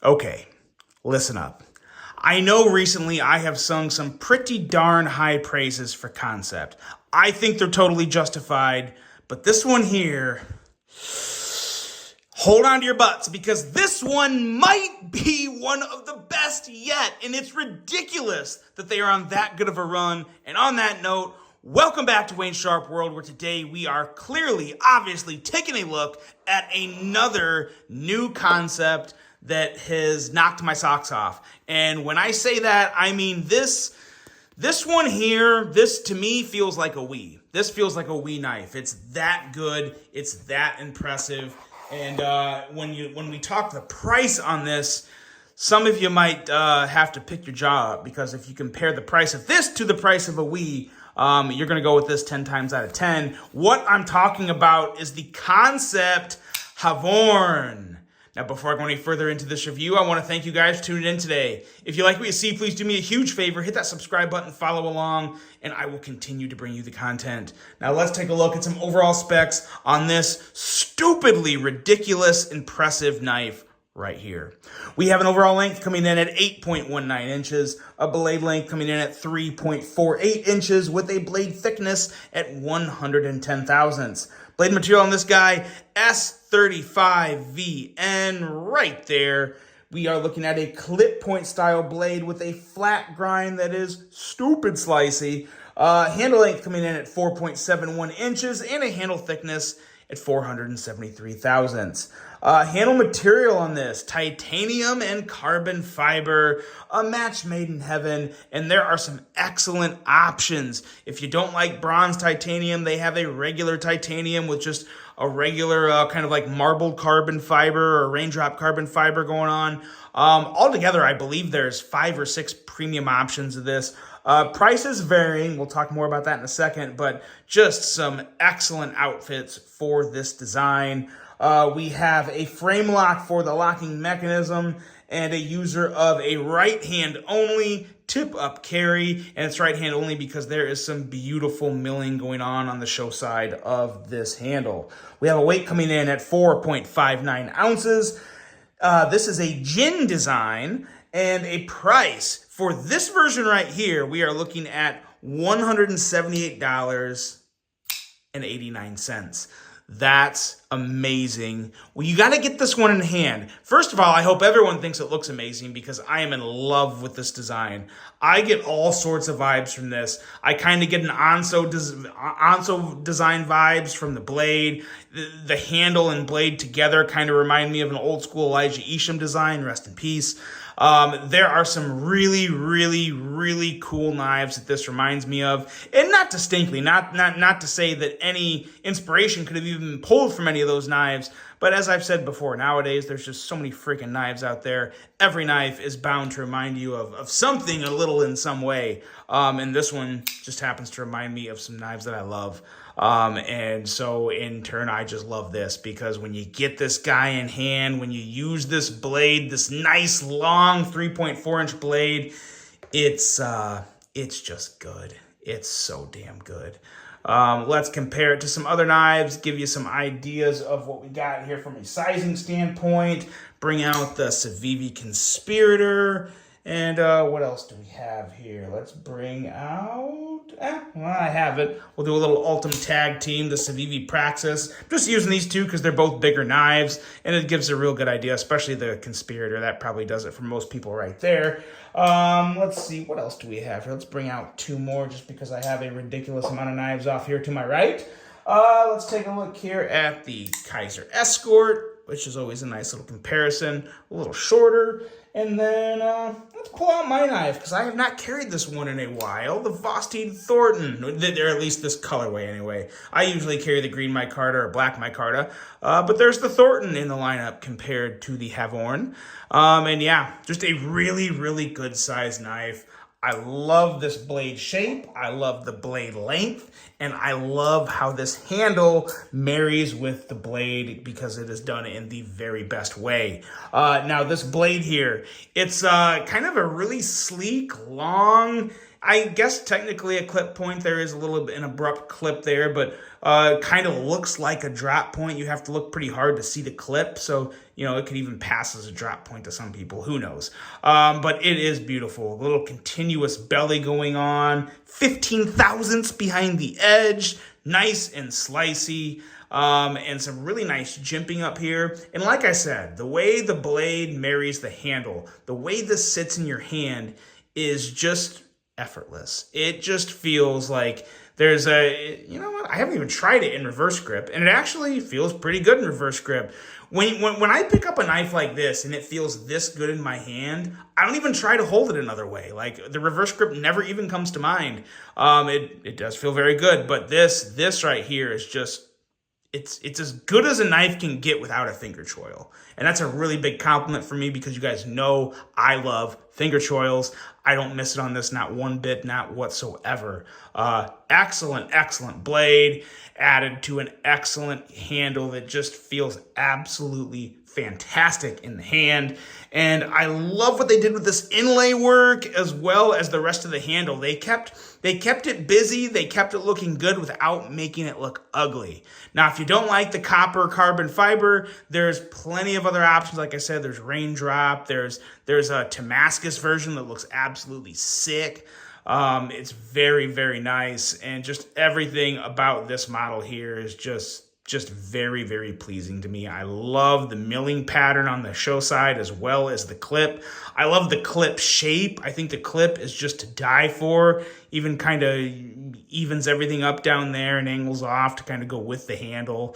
Okay, listen up. I know recently I have sung some pretty darn high praises for Kansept. I think they're totally justified, but this one here, hold on to your butts because this one might be one of the best yet, and it's ridiculous that they are on that good of a run. And on that note, welcome back to Wayne Sharp World, where today we are clearly, obviously, taking a look at another new concept that has knocked my socks off. And when I say that, I mean this one here, this to me feels like a Wii. This feels like a Wii knife. It's that good. It's that impressive. And when we talk the price on this, some of you might have to pick your jaw up, because if you compare the price of this to the price of a Wii, you're going to go with this 10 times out of 10. What I'm talking about is the Kansept Havorn. Now, before I go any further into this review, I want to thank you guys for tuning in today. If you like what you see, please do me a huge favor. Hit that subscribe button, follow along, and I will continue to bring you the content. Now, let's take a look at some overall specs on this stupidly ridiculous, impressive knife right here. We have an overall length coming in at 8.19 inches, a blade length coming in at 3.48 inches with a blade thickness at 110 thousandths. Blade material on this guy, S35VN right there. We are looking at a clip point style blade with a flat grind that is stupid slicey. Handle length coming in at 4.71 inches and a handle thickness at 473 thousandths. Handle material on this, titanium and carbon fiber, a match made in heaven, and there are some excellent options. If you don't like bronze titanium, they have a regular titanium with just a regular kind of like marbled carbon fiber or raindrop carbon fiber going on. Altogether, I believe there's 5 or 6 premium options of this. Prices varying, we'll talk more about that in a second, but just some excellent outfits for this design. We have a frame lock for the locking mechanism and a user of a right hand only tip up carry, and it's right hand only because there is some beautiful milling going on the show side of this handle. We have a weight coming in at 4.59 ounces. This is a gin design, and a price for this version right here, we are looking at $178.89. That's amazing. Well, you got to get this one in hand. First of all, I hope everyone thinks it looks amazing, because I am in love with this design. I get all sorts of vibes from this. I kind of get an Onso design vibes from the blade. The handle and blade together kind of remind me of an old school Elijah Isham design, rest in peace. There are some really, really, really cool knives that this reminds me of, and not distinctly, not to say that any inspiration could have even been pulled from any of those knives, but as I've said before, nowadays there's just so many freaking knives out there. Every knife is bound to remind you of something a little in some way, and this one just happens to remind me of some knives that I love. And so in turn, I just love this, because when you get this guy in hand, when you use this blade, this nice long 3.4 inch blade, it's just good. It's so damn good. Let's compare it to some other knives, give you some ideas of what we got here from a sizing standpoint, bring out the Civivi Conspirator. And what else do we have here? Let's bring out... well, I have it. We'll do a little Ultim Tag Team, the Civivi Praxis. Just using these two because they're both bigger knives, and it gives a real good idea, especially the Conspirator. That probably does it for most people right there. Let's see, what else do we have here? Let's bring out 2 more, just because I have a ridiculous amount of knives off here to my right. Let's take a look here at the Kaiser Escort, which is always a nice little comparison, a little shorter. And then let's pull out my knife, because I have not carried this one in a while, the Vosteed Thornton, or at least this colorway anyway. I usually carry the green micarta or black micarta, but there's the Thornton in the lineup compared to the Havorn. And yeah, just a really, really good size knife. I love this blade shape, I love the blade length, and I love how this handle marries with the blade, because it is done in the very best way. Now this blade here, it's kind of a really sleek, long, I guess technically a clip point, there is a little bit an abrupt clip there, but kind of looks like a drop point. You have to look pretty hard to see the clip, so it could even pass as a drop point to some people. Who knows? But it is beautiful. A little continuous belly going on, 15 thousandths behind the edge, nice and slicey. And some really nice jimping up here. And like I said, the way the blade marries the handle, the way this sits in your hand is just effortless. It just feels like there's I haven't even tried it in reverse grip, and it actually feels pretty good in reverse grip. When I pick up a knife like this and it feels this good in my hand, I don't even try to hold it another way. Like, the reverse grip never even comes to mind. It does feel very good, but this right here is just, it's as good as a knife can get without a finger choil. And that's a really big compliment for me, because you guys know I love finger choils. I don't miss it on this, not one bit, not whatsoever. Excellent blade, added to an excellent handle that just feels absolutely fantastic in the hand. And I love what they did with this inlay work, as well as the rest of the handle. They kept it busy. They kept it looking good without making it look ugly. Now, if you don't like the copper carbon fiber, there's plenty of other options. Like I said, there's raindrop. There's a Damascus version that looks absolutely sick. It's very, very nice. And just everything about this model here is just very, very pleasing to me. I love the milling pattern on the show side, as well as the clip. I love the clip shape. I think the clip is just to die for. Even kind of evens everything up down there and angles off to kind of go with the handle.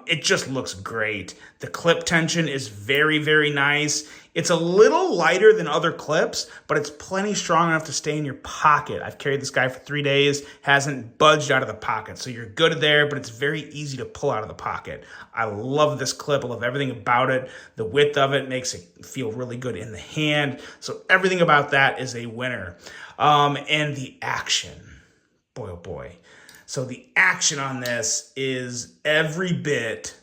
It just looks great. The clip tension is very, very nice. It's a little lighter than other clips, but it's plenty strong enough to stay in your pocket. I've carried this guy for 3 days, hasn't budged out of the pocket. So you're good there, but it's very easy to pull out of the pocket. I love this clip. I love everything about it. The width of it makes it feel really good in the hand. So everything about that is a winner. And the action, boy, oh boy. So the action on this is every bit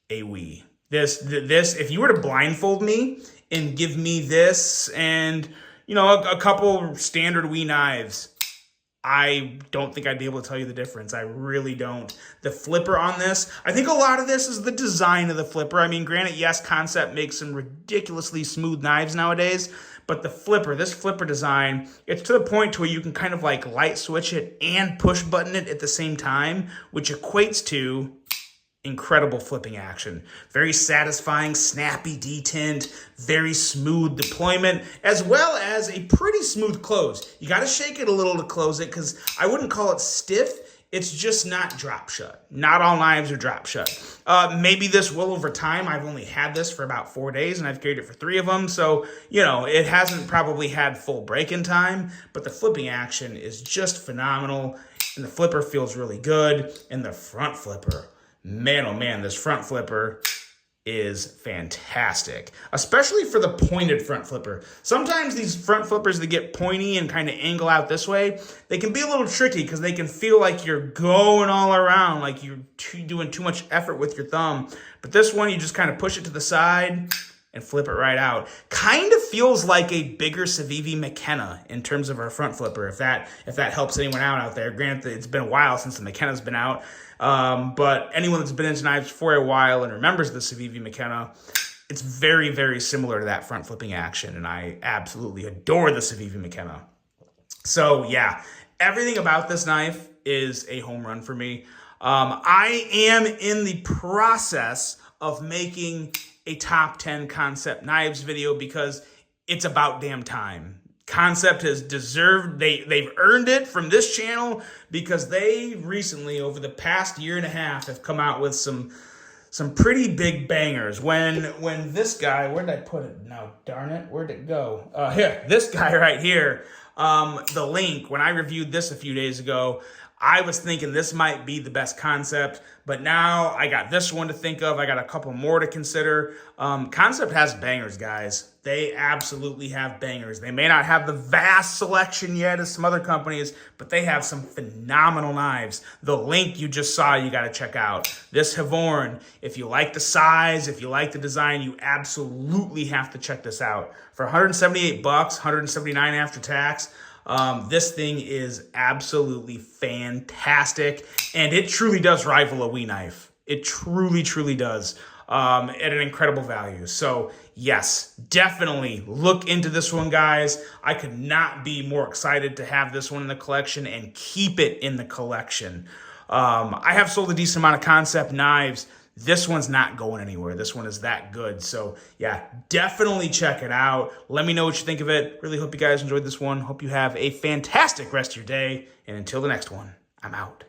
a Wii. This, if you were to blindfold me and give me this and, a couple standard Wii knives, I don't think I'd be able to tell you the difference. I really don't. The flipper on this, I think a lot of this is the design of the flipper. I mean, granted, yes, Kansept makes some ridiculously smooth knives nowadays, but this flipper design, it's to the point to where you can kind of like light switch it and push button it at the same time, which equates to incredible flipping action. Very satisfying, snappy detent, very smooth deployment, as well as a pretty smooth close. You got to shake it a little to close it, because I wouldn't call it stiff. It's just not drop shut. Not all knives are drop shut. Maybe this will over time. I've only had this for about 4 days, and I've carried it for 3 of them. So, it hasn't probably had full break-in time, but the flipping action is just phenomenal, and the flipper feels really good. And the front flipper, man, oh man, this front flipper is fantastic, especially for the pointed front flipper. Sometimes these front flippers that get pointy and kind of angle out this way, they can be a little tricky, because they can feel like you're going all around, like you're doing too much effort with your thumb. But this one, you just kind of push it to the side and flip it right out. Kind of feels like a bigger Civivi McKenna in terms of our front flipper, if that helps anyone out there. Granted, it's been a while since the McKenna's been out, but anyone that's been into knives for a while and remembers the Civivi McKenna, it's very, very similar to that front flipping action, and I absolutely adore the Civivi McKenna. So yeah, everything about this knife is a home run for me. I am in the process of making a top 10 Kansept knives video, because it's about damn time. Kansept has deserved, they've earned it from this channel, because they recently, over the past year and a half, have come out with some pretty big bangers. When this guy, where did I put it now? Darn it, where'd it go? Here, this guy right here, the link, when I reviewed this a few days ago, I was thinking this might be the best Kansept, but now I got this one to think of. I got a couple more to consider. Kansept has bangers, guys. They absolutely have bangers. They may not have the vast selection yet as some other companies, but they have some phenomenal knives. The link you just saw, you got to check out. This Havorn, if you like the size, if you like the design, you absolutely have to check this out. For 178 bucks, 179 after tax, This thing is absolutely fantastic, and it truly does rival a Wii knife. It truly, truly does, at an incredible value. So yes, definitely look into this one, guys. I could not be more excited to have this one in the collection and keep it in the collection. I have sold a decent amount of Kansept knives. This one's not going anywhere. This one is that good. So yeah, definitely check it out. Let me know what you think of it. Really hope you guys enjoyed this one. Hope you have a fantastic rest of your day. And until the next one, I'm out.